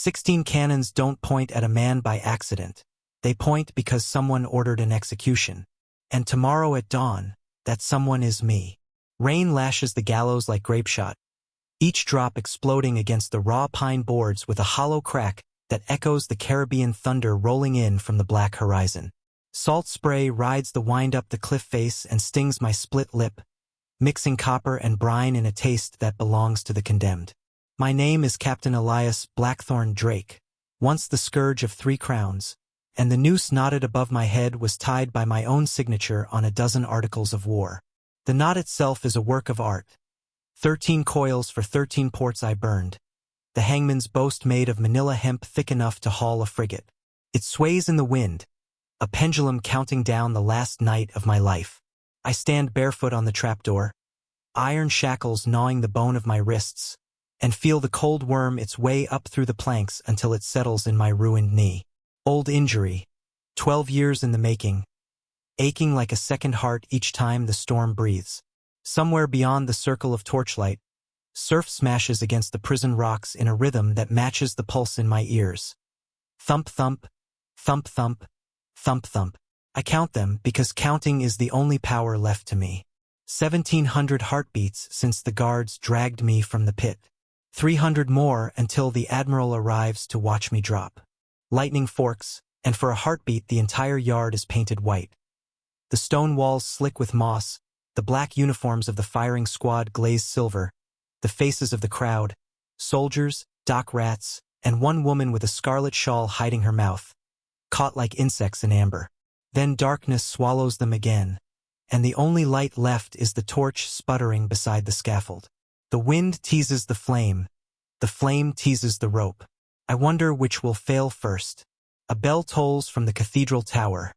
16 cannons don't point at a man by accident. They point because someone ordered an execution. And tomorrow at dawn, that someone is me. Rain lashes the gallows like grapeshot, each drop exploding against the raw pine boards with a hollow crack that echoes the Caribbean thunder rolling in from the black horizon. Salt spray rides the wind up the cliff face and stings my split lip, mixing copper and brine in a taste that belongs to the condemned. My name is Captain Elias Blackthorn Drake, once the scourge of 3 crowns, and the noose knotted above my head was tied by my own signature on a dozen articles of war. The knot itself is a work of art. 13 coils for 13 ports I burned, the hangman's boast made of manila hemp thick enough to haul a frigate. It sways in the wind, a pendulum counting down the last night of my life. I stand barefoot on the trapdoor, iron shackles gnawing the bone of my wrists, and feel the cold worm its way up through the planks until it settles in my ruined knee. Old injury, 12 years in the making, aching like a second heart each time the storm breathes. Somewhere beyond the circle of torchlight, surf smashes against the prison rocks in a rhythm that matches the pulse in my ears. Thump thump, thump thump, thump thump. I count them because counting is the only power left to me. 1,700 heartbeats since the guards dragged me from the pit. 300 more until the Admiral arrives to watch me drop. Lightning forks, and for a heartbeat the entire yard is painted white. The stone walls slick with moss, the black uniforms of the firing squad glaze silver, the faces of the crowd, soldiers, dock rats, and one woman with a scarlet shawl hiding her mouth, caught like insects in amber. Then darkness swallows them again, and the only light left is the torch sputtering beside the scaffold. The wind teases the flame teases the rope. I wonder which will fail first. A bell tolls from the cathedral tower.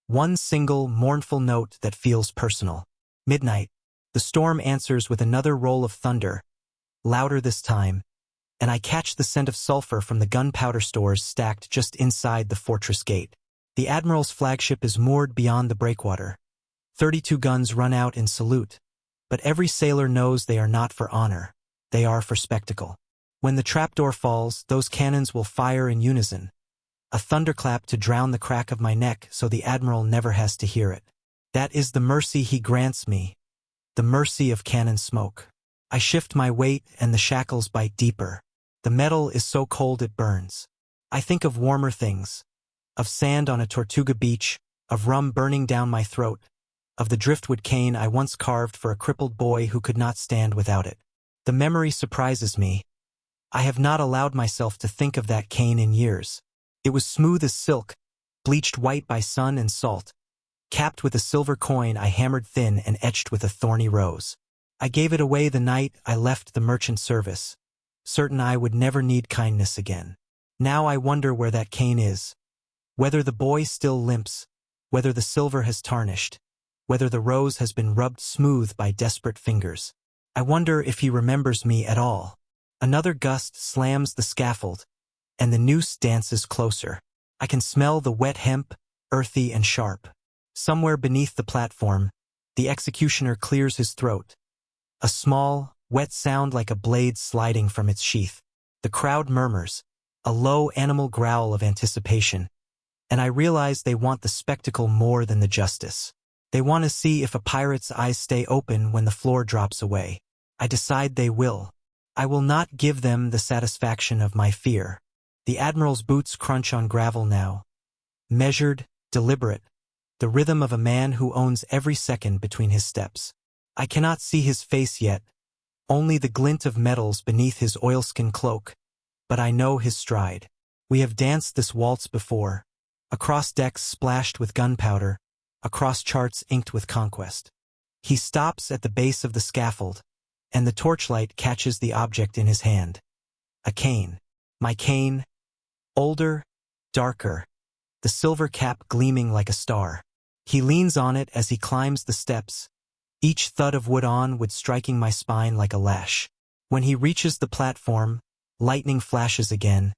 One single, mournful note that feels personal. Midnight. The storm answers with another roll of thunder, louder this time, and I catch the scent of sulfur from the gunpowder stores stacked just inside the fortress gate. The Admiral's flagship is moored beyond the breakwater. 32 guns run out in salute, but every sailor knows they are not for honor. They are for spectacle. When the trapdoor falls, those cannons will fire in unison. A thunderclap to drown the crack of my neck so the Admiral never has to hear it. That is the mercy he grants me, the mercy of cannon smoke. I shift my weight and the shackles bite deeper. The metal is so cold it burns. I think of warmer things, of sand on a Tortuga beach, of rum burning down my throat, of the driftwood cane I once carved for a crippled boy who could not stand without it. The memory surprises me. I have not allowed myself to think of that cane in years. It was smooth as silk, bleached white by sun and salt, capped with a silver coin I hammered thin and etched with a thorny rose. I gave it away the night I left the merchant service, certain I would never need kindness again. Now I wonder where that cane is, whether the boy still limps, whether the silver has tarnished, whether the rose has been rubbed smooth by desperate fingers. I wonder if he remembers me at all. Another gust slams the scaffold, and the noose dances closer. I can smell the wet hemp, earthy and sharp. Somewhere beneath the platform, the executioner clears his throat. A small, wet sound like a blade sliding from its sheath. The crowd murmurs, a low animal growl of anticipation, and I realize they want the spectacle more than the justice. They want to see if a pirate's eyes stay open when the floor drops away. I decide they will. I will not give them the satisfaction of my fear. The Admiral's boots crunch on gravel now. Measured, deliberate, the rhythm of a man who owns every second between his steps. I cannot see his face yet, only the glint of metals beneath his oilskin cloak, but I know his stride. We have danced this waltz before, across decks splashed with gunpowder, across charts inked with conquest. He stops at the base of the scaffold, and the torchlight catches the object in his hand. A cane. My cane, older, darker, the silver cap gleaming like a star. He leans on it as he climbs the steps, each thud of wood on wood striking my spine like a lash. When he reaches the platform, lightning flashes again,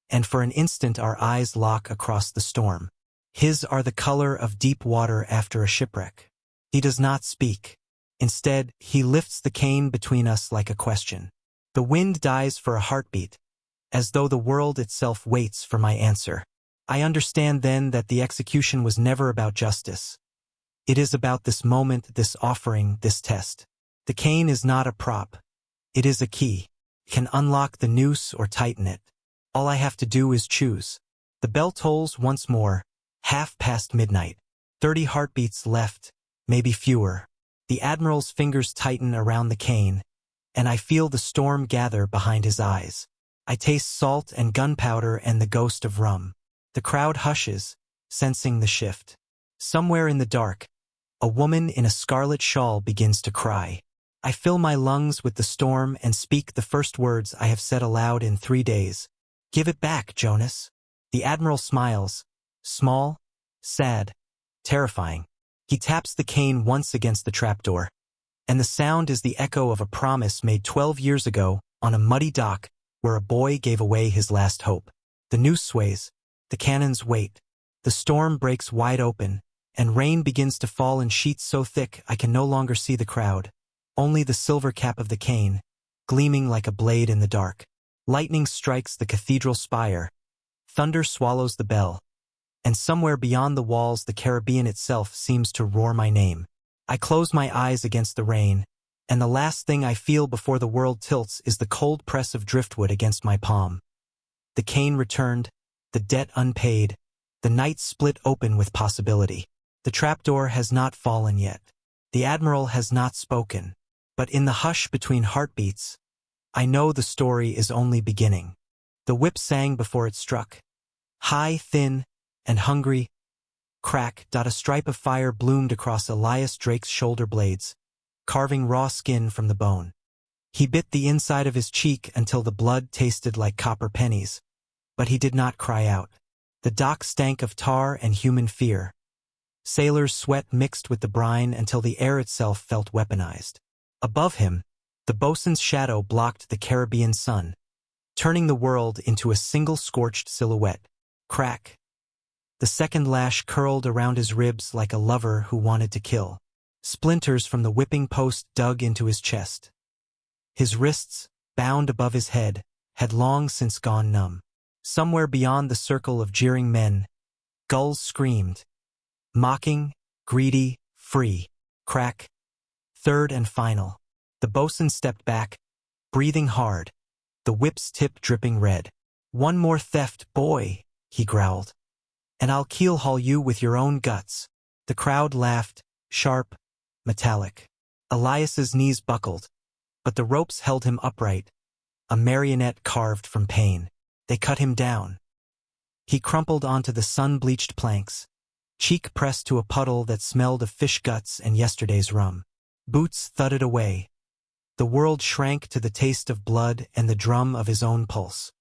and for an instant our eyes lock across the storm. His are the color of deep water after a shipwreck. He does not speak. Instead, he lifts the cane between us like a question. The wind dies for a heartbeat, as though the world itself waits for my answer. I understand then that the execution was never about justice. It is about this moment, this offering, this test. The cane is not a prop. It is a key. It can unlock the noose or tighten it. All I have to do is choose. The bell tolls once more, midnight. 30 heartbeats left, maybe fewer. The Admiral's fingers tighten around the cane, and I feel the storm gather behind his eyes. I taste salt and gunpowder and the ghost of rum. The crowd hushes, sensing the shift. Somewhere in the dark, a woman in a scarlet shawl begins to cry. I fill my lungs with the storm and speak the first words I have said aloud in 3 days. Give it back, Jonas. The Admiral smiles. Small, sad, terrifying. He taps the cane once against the trapdoor, and the sound is the echo of a promise made 12 years ago on a muddy dock where a boy gave away his last hope. The noose sways, the cannons wait, the storm breaks wide open, and rain begins to fall in sheets so thick I can no longer see the crowd, only the silver cap of the cane, gleaming like a blade in the dark. Lightning strikes the cathedral spire, thunder swallows the bell, and somewhere beyond the walls the Caribbean itself seems to roar my name. I close my eyes against the rain, and the last thing I feel before the world tilts is the cold press of driftwood against my palm. The cane returned, the debt unpaid, the night split open with possibility. The trapdoor has not fallen yet. The Admiral has not spoken. But in the hush between heartbeats, I know the story is only beginning. The whip sang before it struck. High, thin, and hungry. Crack. A stripe of fire bloomed across Elias Drake's shoulder blades, carving raw skin from the bone. He bit the inside of his cheek until the blood tasted like copper pennies, but he did not cry out. The dock stank of tar and human fear. Sailors' sweat mixed with the brine until the air itself felt weaponized. Above him, the boatswain's shadow blocked the Caribbean sun, turning the world into a single scorched silhouette. Crack. The second lash curled around his ribs like a lover who wanted to kill. Splinters from the whipping post dug into his chest. His wrists, bound above his head, had long since gone numb. Somewhere beyond the circle of jeering men, gulls screamed. Mocking, greedy, free. Crack. Third and final. The boatswain stepped back, breathing hard, the whip's tip dripping red. One more theft, boy, he growled. And I'll keel-haul you with your own guts. The crowd laughed, sharp, metallic. Elias's knees buckled, but the ropes held him upright, a marionette carved from pain. They cut him down. He crumpled onto the sun-bleached planks, cheek pressed to a puddle that smelled of fish guts and yesterday's rum. Boots thudded away. The world shrank to the taste of blood and the drum of his own pulse.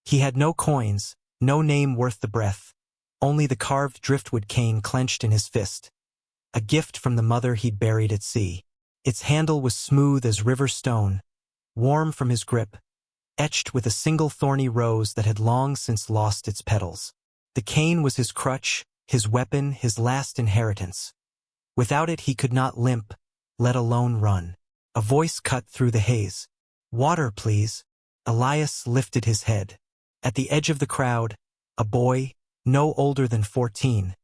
He had no coins, no name worth the breath, only the carved driftwood cane clenched in his fist, a gift from the mother he'd buried at sea. Its handle was smooth as river stone, warm from his grip, etched with a single thorny rose that had long since lost its petals. The cane was his crutch, his weapon, his last inheritance. Without it he could not limp, let alone run. A voice cut through the haze. Water, please. Elias lifted his head. At the edge of the crowd, a boy, no older than 14,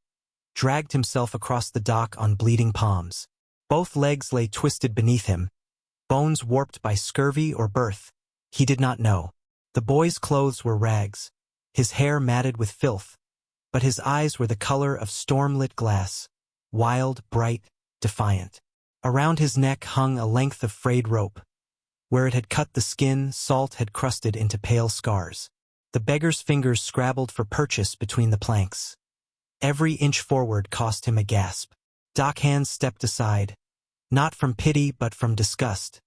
dragged himself across the dock on bleeding palms. Both legs lay twisted beneath him, bones warped by scurvy or birth. He did not know. The boy's clothes were rags, his hair matted with filth, but his eyes were the color of storm-lit glass, wild, bright, defiant. Around his neck hung a length of frayed rope. Where it had cut the skin, salt had crusted into pale scars. The beggar's fingers scrabbled for purchase between the planks. Every inch forward cost him a gasp. Dockhands stepped aside, not from pity but from disgust,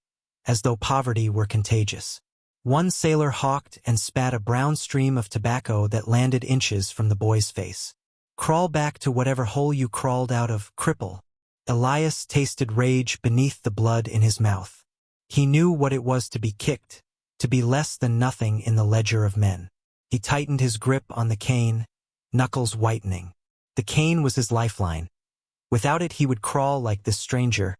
as though poverty were contagious. One sailor hawked and spat a brown stream of tobacco that landed inches from the boy's face. Crawl back to whatever hole you crawled out of, cripple. Elias tasted rage beneath the blood in his mouth. He knew what it was to be kicked, to be less than nothing in the ledger of men. He tightened his grip on the cane, knuckles whitening. The cane was his lifeline. Without it he would crawl like this stranger,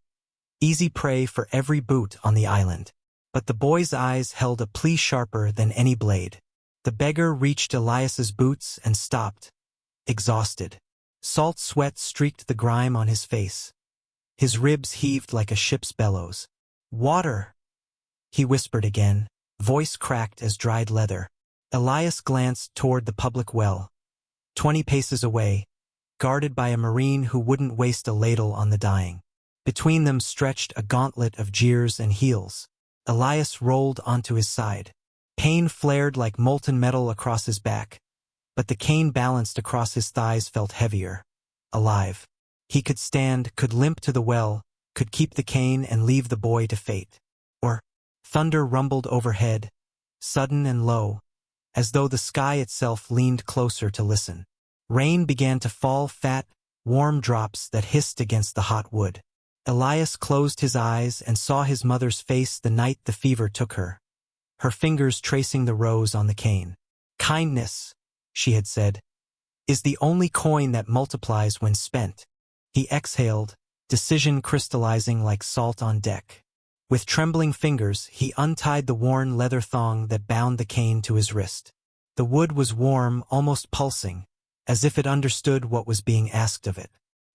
easy prey for every boot on the island. But the boy's eyes held a plea sharper than any blade. The beggar reached Elias's boots and stopped, exhausted. Salt sweat streaked the grime on his face. His ribs heaved like a ship's bellows. "Water," he whispered again, voice cracked as dried leather. Elias glanced toward the public well. 20 paces away, guarded by a marine who wouldn't waste a ladle on the dying. Between them stretched a gauntlet of jeers and heels. Elias rolled onto his side. Pain flared like molten metal across his back, but the cane balanced across his thighs felt heavier. Alive. He could stand, could limp to the well, could keep the cane and leave the boy to fate. Or, thunder rumbled overhead, sudden and low, as though the sky itself leaned closer to listen. Rain began to fall, fat, warm drops that hissed against the hot wood. Elias closed his eyes and saw his mother's face the night the fever took her, her fingers tracing the rows on the cane. "Kindness," she had said, "is the only coin that multiplies when spent." He exhaled, decision crystallizing like salt on deck. With trembling fingers, he untied the worn leather thong that bound the cane to his wrist. The wood was warm, almost pulsing, as if it understood what was being asked of it.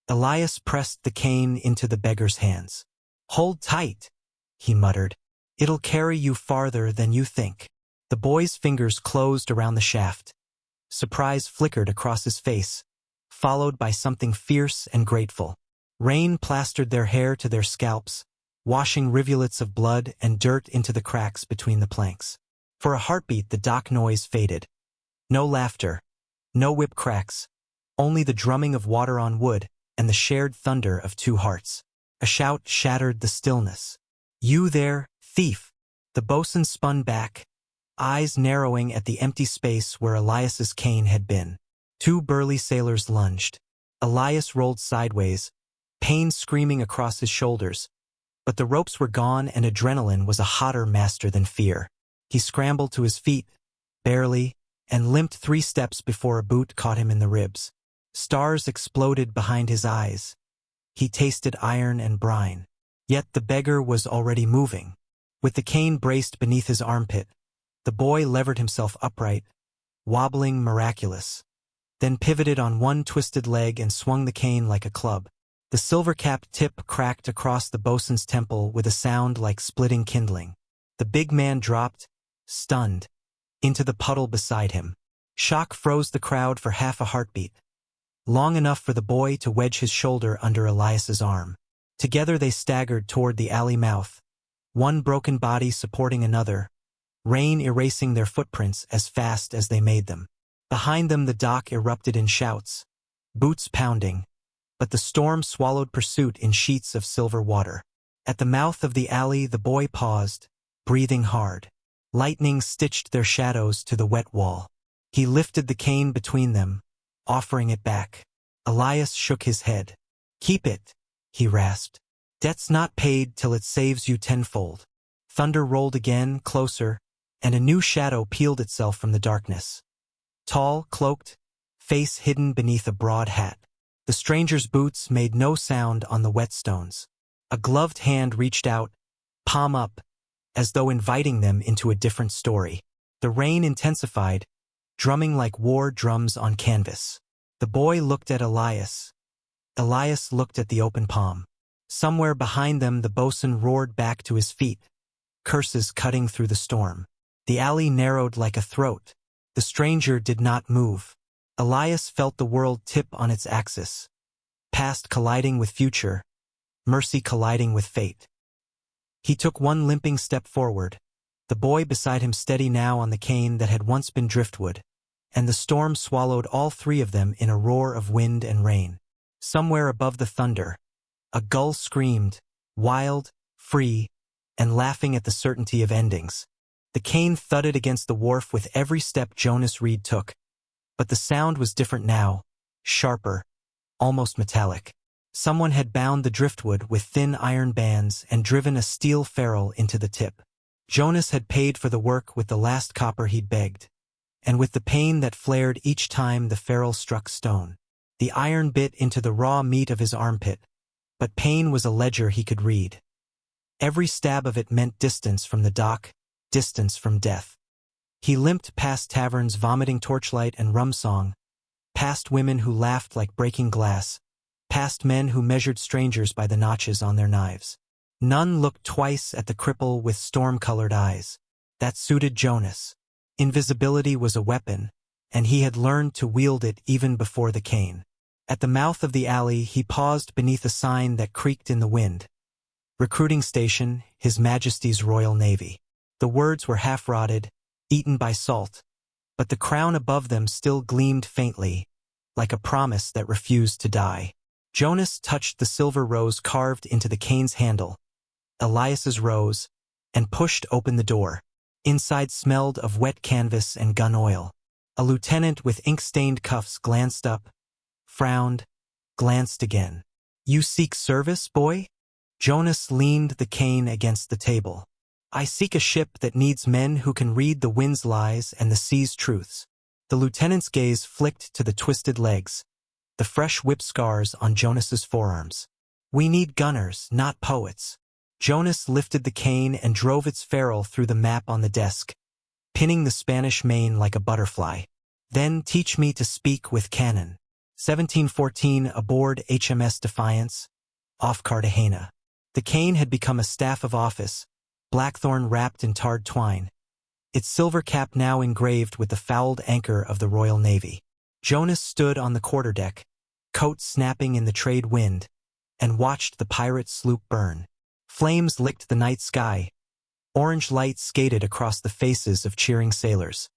Elias pressed the cane into the beggar's hands. "Hold tight," he muttered. "It'll carry you farther than you think." The boy's fingers closed around the shaft. Surprise flickered across his face, followed by something fierce and grateful. Rain plastered their hair to their scalps, washing rivulets of blood and dirt into the cracks between the planks. For a heartbeat, the dock noise faded. No laughter, no whip cracks, only the drumming of water on wood and the shared thunder of two hearts. A shout shattered the stillness. "You there, thief!" The bosun spun back, eyes narrowing at the empty space where Elias's cane had been. Two burly sailors lunged. Elias rolled sideways, pain screaming across his shoulders, but the ropes were gone and adrenaline was a hotter master than fear. He scrambled to his feet, barely, and limped 3 steps before a boot caught him in the ribs. Stars exploded behind his eyes. He tasted iron and brine. Yet the beggar was already moving. With the cane braced beneath his armpit, the boy levered himself upright, wobbling miraculous, then pivoted on one twisted leg and swung the cane like a club. The silver-capped tip cracked across the bosun's temple with a sound like splitting kindling. The big man dropped, stunned, into the puddle beside him. Shock froze the crowd for half a heartbeat, long enough for the boy to wedge his shoulder under Elias's arm. Together they staggered toward the alley mouth, one broken body supporting another, rain erasing their footprints as fast as they made them. Behind them the dock erupted in shouts, boots pounding, but the storm swallowed pursuit in sheets of silver water. At the mouth of the alley the boy paused, breathing hard. Lightning stitched their shadows to the wet wall. He lifted the cane between them, offering it back. Elias shook his head. "Keep it," he rasped. "Debt's not paid till it saves you tenfold." Thunder rolled again, closer, and a new shadow peeled itself from the darkness. Tall, cloaked, face hidden beneath a broad hat. The stranger's boots made no sound on the whetstones. A gloved hand reached out, palm up, as though inviting them into a different story. The rain intensified, drumming like war drums on canvas. The boy looked at Elias. Elias looked at the open palm. Somewhere behind them the bosun roared back to his feet, curses cutting through the storm. The alley narrowed like a throat. The stranger did not move. Elias felt the world tip on its axis, past colliding with future, mercy colliding with fate. He took one limping step forward, the boy beside him steady now on the cane that had once been driftwood, and the storm swallowed all 3 of them in a roar of wind and rain. Somewhere above the thunder, a gull screamed, wild, free, and laughing at the certainty of endings. The cane thudded against the wharf with every step Jonas Reed took, but the sound was different now, sharper, almost metallic. Someone had bound the driftwood with thin iron bands and driven a steel ferrule into the tip. Jonas had paid for the work with the last copper he'd begged, and with the pain that flared each time the ferrule struck stone. The iron bit into the raw meat of his armpit, but pain was a ledger he could read. Every stab of it meant distance from the dock, distance from death. He limped past taverns vomiting torchlight and rum song, past women who laughed like breaking glass, past men who measured strangers by the notches on their knives. None looked twice at the cripple with storm-colored eyes. That suited Jonas. Invisibility was a weapon, and he had learned to wield it even before the cane. At the mouth of the alley, he paused beneath a sign that creaked in the wind. Recruiting Station, His Majesty's Royal Navy. The words were half-rotted, eaten by salt, but the crown above them still gleamed faintly, like a promise that refused to die. Jonas touched the silver rose carved into the cane's handle, Elias's rose, and pushed open the door. Inside smelled of wet canvas and gun oil. A lieutenant with ink-stained cuffs glanced up, frowned, glanced again. "You seek service, boy?" Jonas leaned the cane against the table. "I seek a ship that needs men who can read the wind's lies and the sea's truths." The lieutenant's gaze flicked to the twisted legs, the fresh whip scars on Jonas's forearms. "We need gunners, not poets." Jonas lifted the cane and drove its ferrule through the map on the desk, pinning the Spanish main like a butterfly. "Then teach me to speak with cannon." 1714 aboard HMS Defiance, off Cartagena. The cane had become a staff of office, blackthorn wrapped in tarred twine, its silver cap now engraved with the fouled anchor of the Royal Navy. Jonas stood on the quarterdeck, coat snapping in the trade wind, and watched the pirate sloop burn. Flames licked the night sky. Orange light skated across the faces of cheering sailors.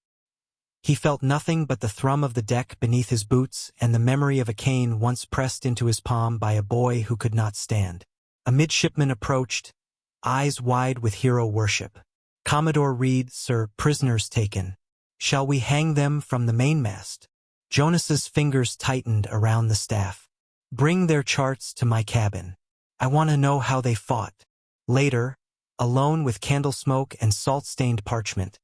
He felt nothing but the thrum of the deck beneath his boots and the memory of a cane once pressed into his palm by a boy who could not stand. A midshipman approached, eyes wide with hero worship. "Commodore Reed, sir, prisoners taken. Shall we hang them from the mainmast?" Jonas's fingers tightened around the staff. "Bring their charts to my cabin. I want to know how they fought." Later, alone with candle smoke and salt-stained parchment,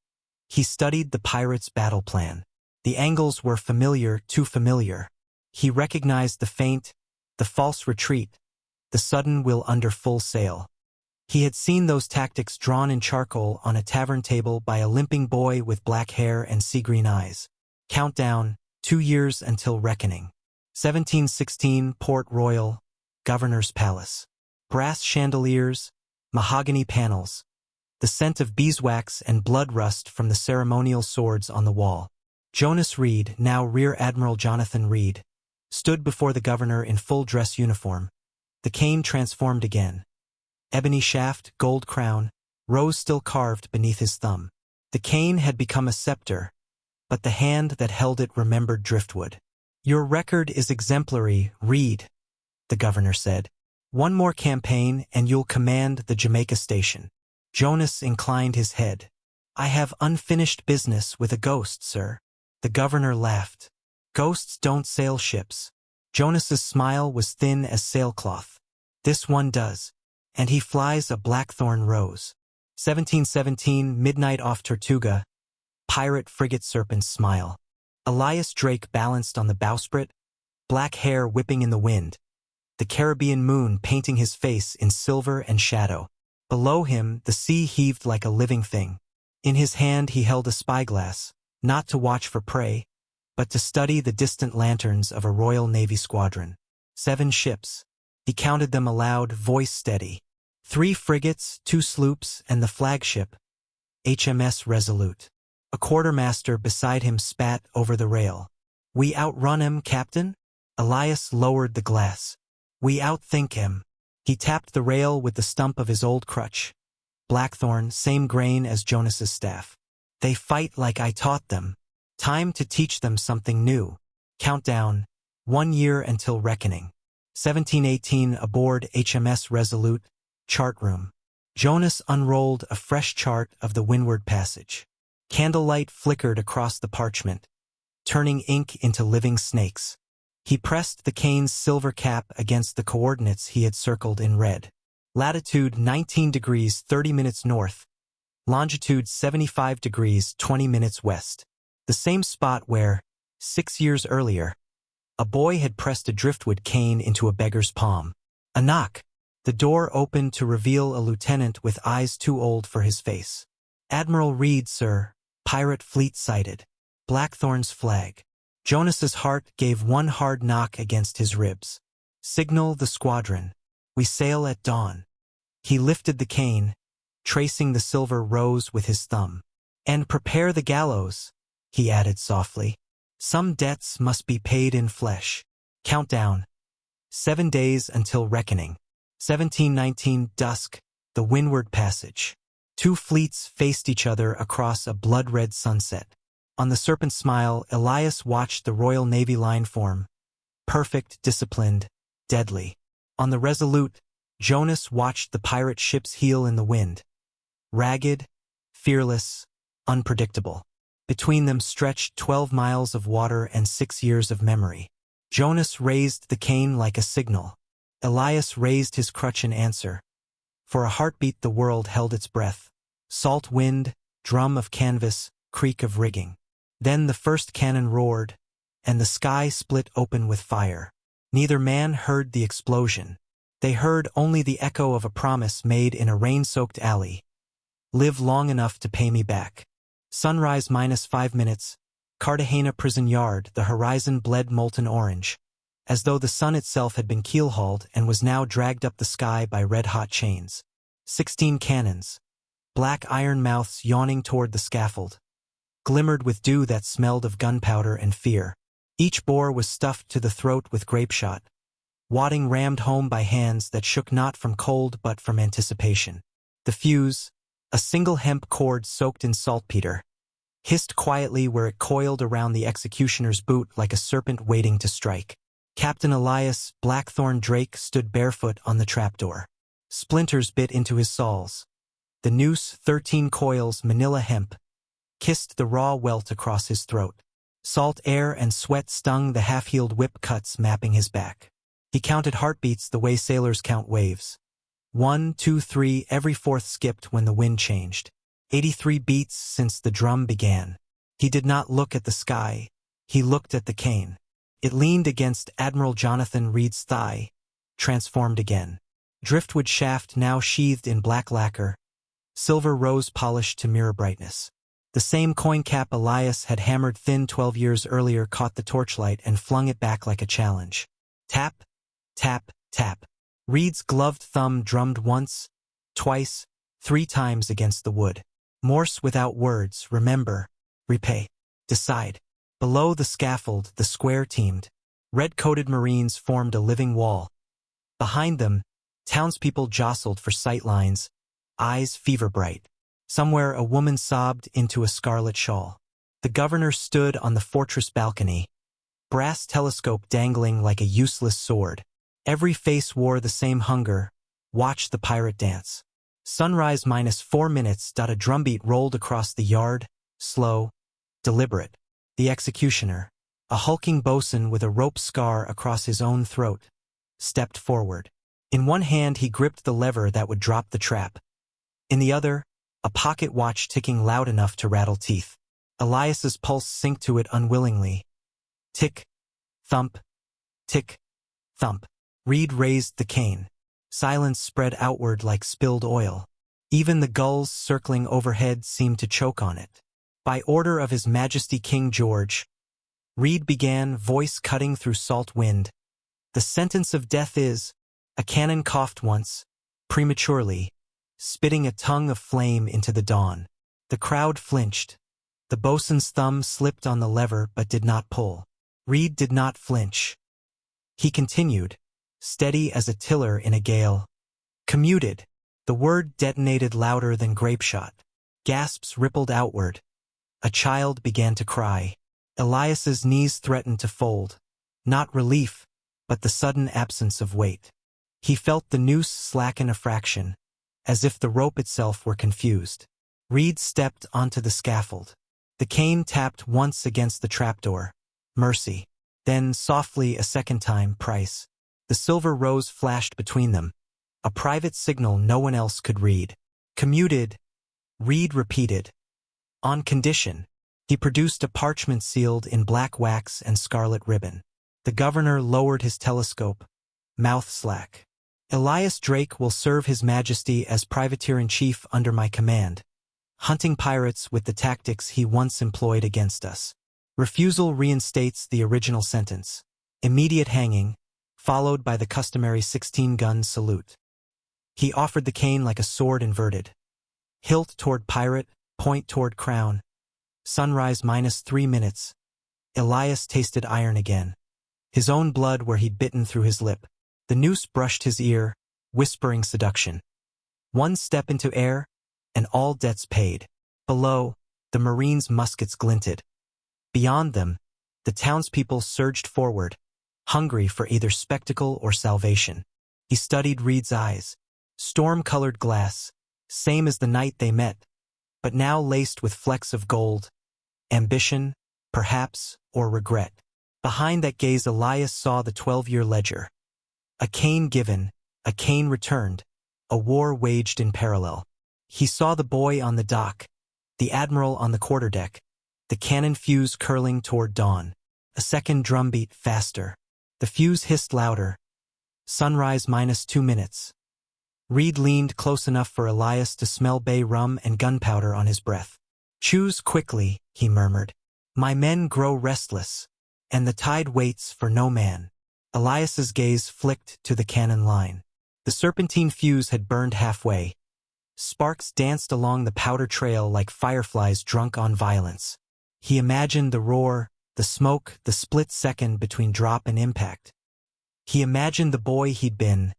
he studied the pirates' battle plan. The angles were familiar, too familiar. He recognized the feint, the false retreat, the sudden will under full sail. He had seen those tactics drawn in charcoal on a tavern table by a limping boy with black hair and sea-green eyes. Countdown, 2 years until reckoning. 1716 Port Royal, Governor's Palace. Brass chandeliers, mahogany panels, the scent of beeswax and blood rust from the ceremonial swords on the wall. Jonas Reed, now Rear Admiral Jonathan Reed, stood before the governor in full dress uniform. The cane transformed again. Ebony shaft, gold crown, rose still carved beneath his thumb. The cane had become a scepter, but the hand that held it remembered driftwood. "Your record is exemplary, Reed," the governor said. "One more campaign and you'll command the Jamaica station." Jonas inclined his head. "I have unfinished business with a ghost, sir." The governor laughed. "Ghosts don't sail ships." Jonas's smile was thin as sailcloth. "This one does, and he flies a blackthorn rose." 1717 Midnight off Tortuga, pirate frigate Serpent's smile. Elias Drake balanced on the bowsprit, black hair whipping in the wind, the Caribbean moon painting his face in silver and shadow. Below him, the sea heaved like a living thing. In his hand he held a spyglass, not to watch for prey, but to study the distant lanterns of a Royal Navy squadron. 7 ships. He counted them aloud, voice steady. 3 frigates, 2 sloops, and the flagship, HMS Resolute. A quartermaster beside him spat over the rail. "We outrun him, Captain?" Elias lowered the glass. "We outthink him." He tapped the rail with the stump of his old crutch. Blackthorn, same grain as Jonas's staff. "They fight like I taught them. Time to teach them something new." Countdown, 1 year until reckoning. 1718 aboard HMS Resolute, chart room. Jonas unrolled a fresh chart of the Windward Passage. Candlelight flickered across the parchment, turning ink into living snakes. He pressed the cane's silver cap against the coordinates he had circled in red. Latitude 19 degrees 30 minutes north, longitude 75 degrees 20 minutes west. The same spot where, 6 years earlier, a boy had pressed a driftwood cane into a beggar's palm. A knock. The door opened to reveal a lieutenant with eyes too old for his face. "Admiral Reed, sir, Pirate fleet sighted. Blackthorn's flag. Jonas's heart gave one hard knock against his ribs. Signal the squadron. We sail at dawn. He lifted the cane, tracing the silver rose with his thumb. And prepare the gallows, he added softly. Some debts must be paid in flesh. Countdown. 7 days until reckoning. 1719 dusk, the Windward Passage. 2 fleets faced each other across a blood-red sunset. On the Serpent Smile, Elias watched the Royal Navy line form. Perfect, disciplined, deadly. On the Resolute, Jonas watched the pirate ships heel in the wind. Ragged, fearless, unpredictable. Between them stretched 12 miles of water and 6 years of memory. Jonas raised the cane like a signal. Elias raised his crutch in answer. For a heartbeat the world held its breath. Salt wind, drum of canvas, creak of rigging. Then the first cannon roared, and the sky split open with fire. Neither man heard the explosion. They heard only the echo of a promise made in a rain-soaked alley. Live long enough to pay me back. Sunrise -5 minutes. Cartagena prison yard, the horizon bled molten orange, as though the sun itself had been keel-hauled and was now dragged up the sky by red-hot chains. 16 cannons, black iron mouths yawning toward the scaffold, glimmered with dew that smelled of gunpowder and fear. Each bore was stuffed to the throat with grapeshot, wadding rammed home by hands that shook not from cold but from anticipation. The fuse, a single hemp cord soaked in saltpeter, hissed quietly where it coiled around the executioner's boot like a serpent waiting to strike. Captain Elias Blackthorn Drake stood barefoot on the trapdoor. Splinters bit into his soles. The noose, 13 coils, manila hemp, kissed the raw welt across his throat. Salt air and sweat stung the half-healed whip cuts mapping his back. He counted heartbeats the way sailors count waves. 1, 2, 3, every fourth skipped when the wind changed. 83 beats since the drum began. He did not look at the sky. He looked at the cane. It leaned against Admiral Jonathan Reed's thigh, transformed again. Driftwood shaft now sheathed in black lacquer, silver rose polished to mirror brightness. The same coin cap Elias had hammered thin 12 years earlier caught the torchlight and flung it back like a challenge. Tap, tap, tap. Reed's gloved thumb drummed once, twice, 3 times against the wood. Morse without words, remember, repay, decide. Below the scaffold, the square teamed. Red-coated Marines formed a living wall. Behind them, townspeople jostled for sight lines, eyes fever-bright. Somewhere a woman sobbed into a scarlet shawl. The governor stood on the fortress balcony, brass telescope dangling like a useless sword. Every face wore the same hunger. Watch the pirate dance. Sunrise -4 minutes. A drumbeat rolled across the yard, slow, deliberate. The executioner, a hulking boatswain with a rope scar across his own throat, stepped forward. In one hand he gripped the lever that would drop the trap. In the other, a pocket watch ticking loud enough to rattle teeth. Elias's pulse sank to it unwillingly. Tick, thump, tick, thump. Reed raised the cane. Silence spread outward like spilled oil. Even the gulls circling overhead seemed to choke on it. By order of His Majesty King George, Reed began, voice cutting through salt wind. The sentence of death is, a cannon coughed once, prematurely, spitting a tongue of flame into the dawn. The crowd flinched. The boatswain's thumb slipped on the lever but did not pull. Reed did not flinch. He continued, steady as a tiller in a gale. Commuted. The word detonated louder than grapeshot. Gasps rippled outward. A child began to cry. Elias's knees threatened to fold. Not relief, but the sudden absence of weight. He felt the noose slacken a fraction, as if the rope itself were confused. Reed stepped onto the scaffold. The cane tapped once against the trapdoor. Mercy. Then, softly a second time, price. The silver rose flashed between them. A private signal no one else could read. Commuted. Reed repeated. On condition. He produced a parchment sealed in black wax and scarlet ribbon. The governor lowered his telescope, mouth slack. Elias Drake will serve His Majesty as privateer-in-chief under my command. hunting pirates with the tactics he once employed against us. Refusal reinstates the original sentence. Immediate hanging, followed by the customary 16-gun salute. He offered the cane like a sword inverted. Hilt toward pirate, point toward crown. Sunrise -3 minutes. Elias tasted iron again. His own blood where he'd bitten through his lip. The noose brushed his ear, whispering seduction. One step into air, and all debts paid. Below, the Marines' muskets glinted. Beyond them, the townspeople surged forward, hungry for either spectacle or salvation. He studied Reed's eyes. Storm-colored glass, same as the night they met, but now laced with flecks of gold. Ambition, perhaps, or regret. Behind that gaze Elias saw the 12-year ledger. A cane given, a cane returned, a war waged in parallel. He saw the boy on the dock, the Admiral on the quarterdeck, the cannon fuse curling toward dawn. A second drumbeat faster. The fuse hissed louder. Sunrise -2 minutes. Reed leaned close enough for Elias to smell bay rum and gunpowder on his breath. "Choose quickly," he murmured. "My men grow restless, and the tide waits for no man." Elias's gaze flicked to the cannon line. The serpentine fuse had burned halfway. Sparks danced along the powder trail like fireflies drunk on violence. He imagined the roar, the smoke, the split second between drop and impact. He imagined the boy he'd been,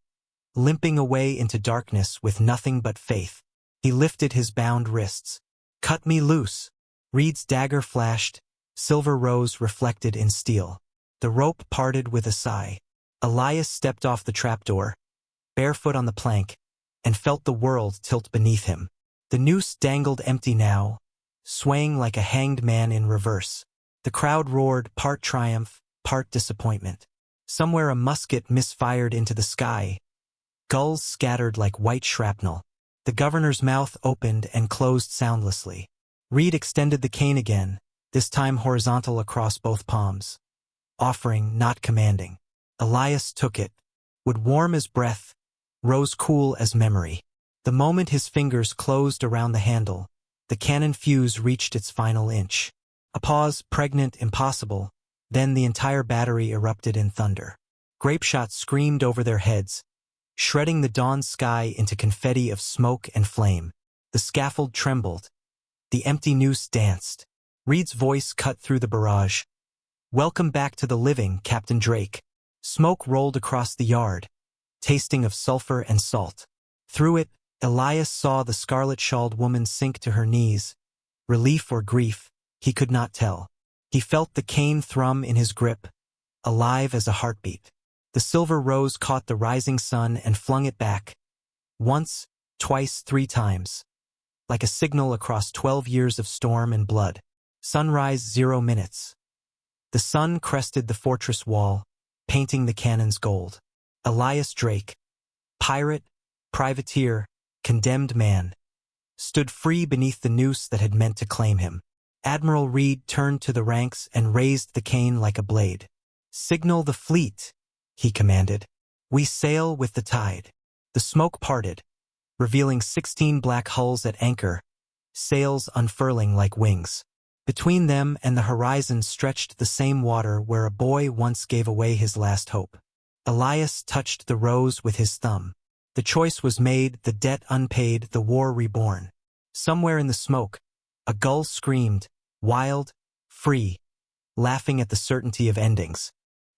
limping away into darkness with nothing but faith. He lifted his bound wrists. "Cut me loose." Reed's dagger flashed, silver rose reflected in steel. The rope parted with a sigh. Elias stepped off the trapdoor, barefoot on the plank, and felt the world tilt beneath him. The noose dangled empty now, swaying like a hanged man in reverse. The crowd roared, part triumph, part disappointment. Somewhere a musket misfired into the sky. Gulls scattered like white shrapnel. The governor's mouth opened and closed soundlessly. Reed extended the cane again, this time horizontal across both palms. Offering, not commanding. Elias took it, would warm as breath, rose cool as memory. The moment his fingers closed around the handle, the cannon fuse reached its final inch. A pause, pregnant, impossible, then the entire battery erupted in thunder. Grapeshot screamed over their heads, shredding the dawn sky into confetti of smoke and flame. The scaffold trembled. The empty noose danced. Reed's voice cut through the barrage. "Welcome back to the living, Captain Drake." Smoke rolled across the yard, tasting of sulfur and salt. Through it, Elias saw the scarlet-shawled woman sink to her knees. Relief or grief, he could not tell. He felt the cane thrum in his grip, alive as a heartbeat. The silver rose caught the rising sun and flung it back. Once, twice, 3 times. Like a signal across 12 years of storm and blood. Sunrise 0 minutes. The sun crested the fortress wall, painting the cannons gold. Elias Drake, pirate, privateer, condemned man, stood free beneath the noose that had meant to claim him. Admiral Reed turned to the ranks and raised the cane like a blade. "Signal the fleet," he commanded. "We sail with the tide." The smoke parted, revealing 16 black hulls at anchor, sails unfurling like wings. Between them and the horizon stretched the same water where a boy once gave away his last hope. Elias touched the rose with his thumb. The choice was made, the debt unpaid, the war reborn. Somewhere in the smoke, a gull screamed, wild, free, laughing at the certainty of endings.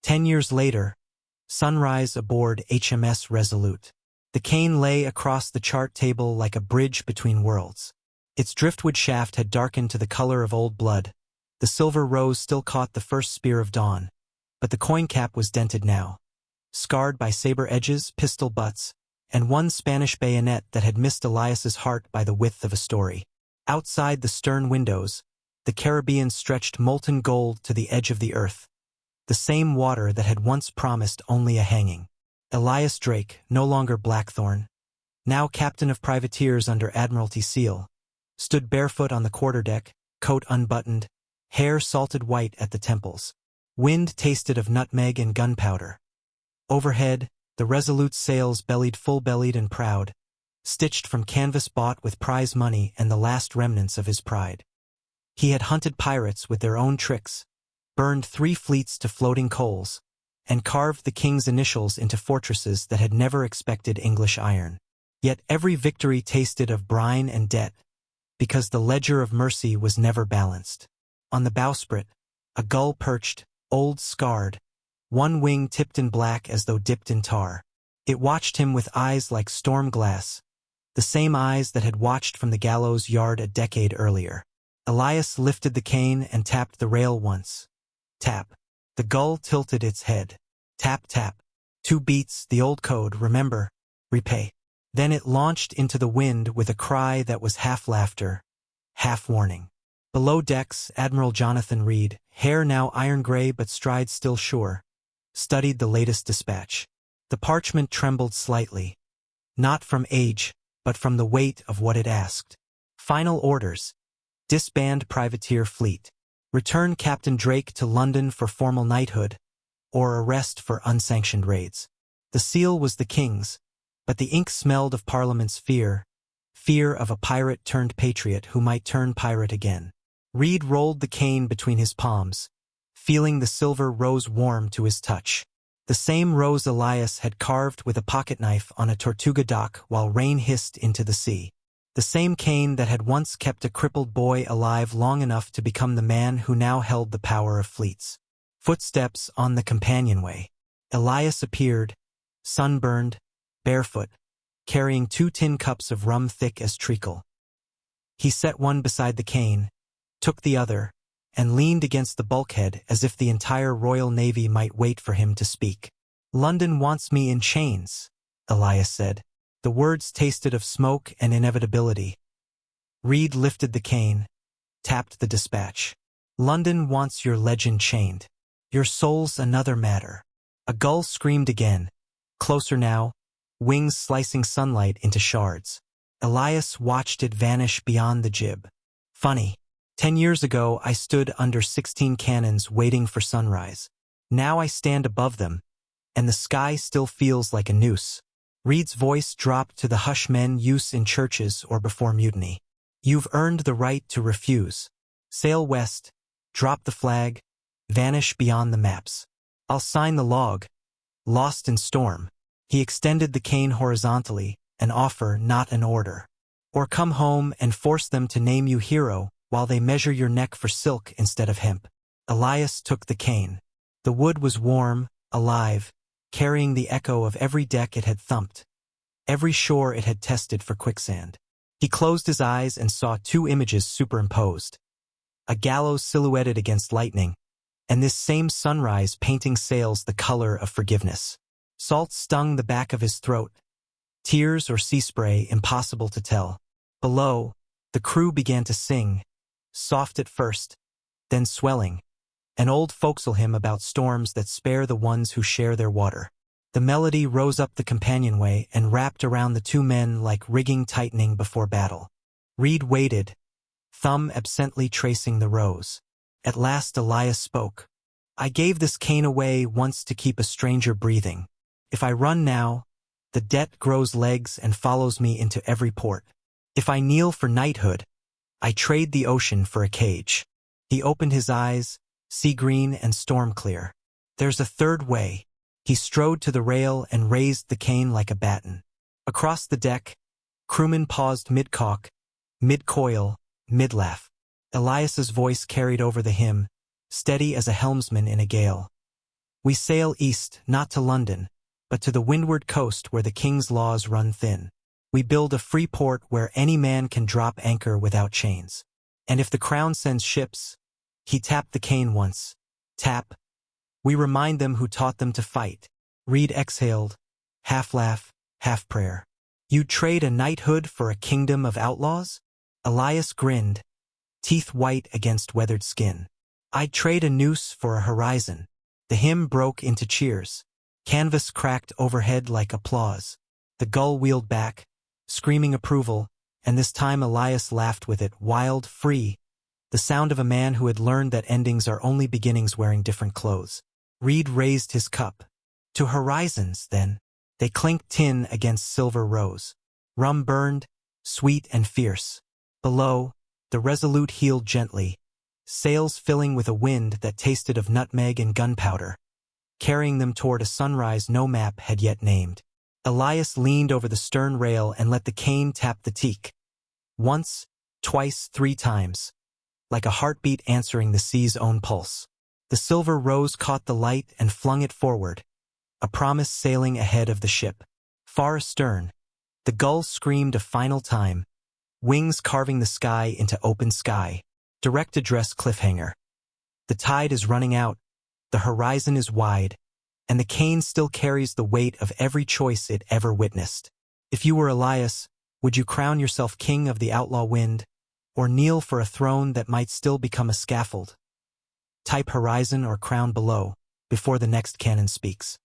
10 years later, sunrise aboard HMS Resolute. The cane lay across the chart table like a bridge between worlds. Its driftwood shaft had darkened to the color of old blood. The silver rose still caught the first spear of dawn, but the coin cap was dented now, scarred by saber edges, pistol butts, and one Spanish bayonet that had missed Elias's heart by the width of a story. Outside the stern windows, the Caribbean stretched molten gold to the edge of the earth, the same water that had once promised only a hanging. Elias Drake, no longer Blackthorn, now captain of privateers under Admiralty seal, stood barefoot on the quarterdeck, coat unbuttoned, hair salted white at the temples. Wind tasted of nutmeg and gunpowder. Overhead, the Resolute's sails bellied full-bellied and proud, stitched from canvas bought with prize money and the last remnants of his pride. He had hunted pirates with their own tricks, burned 3 fleets to floating coals, and carved the king's initials into fortresses that had never expected English iron. Yet every victory tasted of brine and debt, because the ledger of mercy was never balanced. On the bowsprit, a gull perched, old scarred, one wing tipped in black as though dipped in tar. It watched him with eyes like storm glass, the same eyes that had watched from the gallows yard a decade earlier. Elias lifted the cane and tapped the rail once. Tap. The gull tilted its head. Tap, tap. 2 beats, the old code, remember. Repay. Then it launched into the wind with a cry that was half laughter, half warning. Below decks, Admiral Jonathan Reed, hair now iron-gray but stride still sure, studied the latest dispatch. The parchment trembled slightly, not from age, but from the weight of what it asked. Final orders. Disband privateer fleet. Return Captain Drake to London for formal knighthood, or arrest for unsanctioned raids. The seal was the king's, but the ink smelled of Parliament's fear of a pirate turned patriot who might turn pirate again. Reed rolled the cane between his palms, feeling the silver rose warm to his touch. The same rose Elias had carved with a pocket knife on a Tortuga dock while rain hissed into the sea. The same cane that had once kept a crippled boy alive long enough to become the man who now held the power of fleets. Footsteps on the companionway. Elias appeared, sunburned, barefoot, carrying 2 tin cups of rum thick as treacle. He set one beside the cane, took the other, and leaned against the bulkhead as if the entire Royal Navy might wait for him to speak. "London wants me in chains," Elias said. The words tasted of smoke and inevitability. Reed lifted the cane, tapped the dispatch. "London wants your legend chained. Your soul's another matter." A gull screamed again, closer now, wings slicing sunlight into shards. Elias watched it vanish beyond the jib. Funny. 10 years ago I stood under 16 cannons waiting for sunrise. Now I stand above them, and the sky still feels like a noose. Reed's voice dropped to the hush men use in churches or before mutiny. "You've earned the right to refuse. Sail west, drop the flag, vanish beyond the maps. I'll sign the log. Lost in storm." He extended the cane horizontally, an offer, not an order. "Or come home and force them to name you hero while they measure your neck for silk instead of hemp." Elias took the cane. The wood was warm, alive, carrying the echo of every deck it had thumped, every shore it had tested for quicksand. He closed his eyes and saw 2 images superimposed. A gallows silhouetted against lightning, and this same sunrise painting sails the color of forgiveness. Salt stung the back of his throat. Tears or sea spray, impossible to tell. Below, the crew began to sing, soft at first, then swelling, an old forecastle hymn about storms that spare the ones who share their water. The melody rose up the companionway and wrapped around the 2 men like rigging tightening before battle. Reed waited, thumb absently tracing the rose. At last Elias spoke. "I gave this cane away once to keep a stranger breathing. If I run now, the debt grows legs and follows me into every port. If I kneel for knighthood, I trade the ocean for a cage." He opened his eyes, sea-green and storm-clear. "There's a third way." He strode to the rail and raised the cane like a baton. Across the deck, crewmen paused mid-caulk, mid-coil, mid-laugh. Elias's voice carried over the hymn, steady as a helmsman in a gale. "We sail east, not to London, but to the windward coast where the king's laws run thin. We build a free port where any man can drop anchor without chains. And if the crown sends ships," he tapped the cane once. Tap. "We remind them who taught them to fight." Reed exhaled, half laugh, half prayer. "You'd trade a knighthood for a kingdom of outlaws?" Elias grinned, teeth white against weathered skin. "I'd trade a noose for a horizon." The hymn broke into cheers. Canvas cracked overhead like applause. The gull wheeled back, screaming approval, and this time Elias laughed with it, wild, free, the sound of a man who had learned that endings are only beginnings wearing different clothes. Reed raised his cup. "To horizons, then." They clinked tin against silver rose. Rum burned, sweet and fierce. Below, the Resolute heeled gently, sails filling with a wind that tasted of nutmeg and gunpowder, carrying them toward a sunrise no map had yet named. Elias leaned over the stern rail and let the cane tap the teak. Once, twice, 3 times, like a heartbeat answering the sea's own pulse. The silver rose caught the light and flung it forward, a promise sailing ahead of the ship. Far astern, the gulls screamed a final time, wings carving the sky into open sky. Direct address cliffhanger. The tide is running out, the horizon is wide, and the cane still carries the weight of every choice it ever witnessed. If you were Elias, would you crown yourself king of the outlaw wind, or kneel for a throne that might still become a scaffold? Type horizon or crown below, before the next cannon speaks.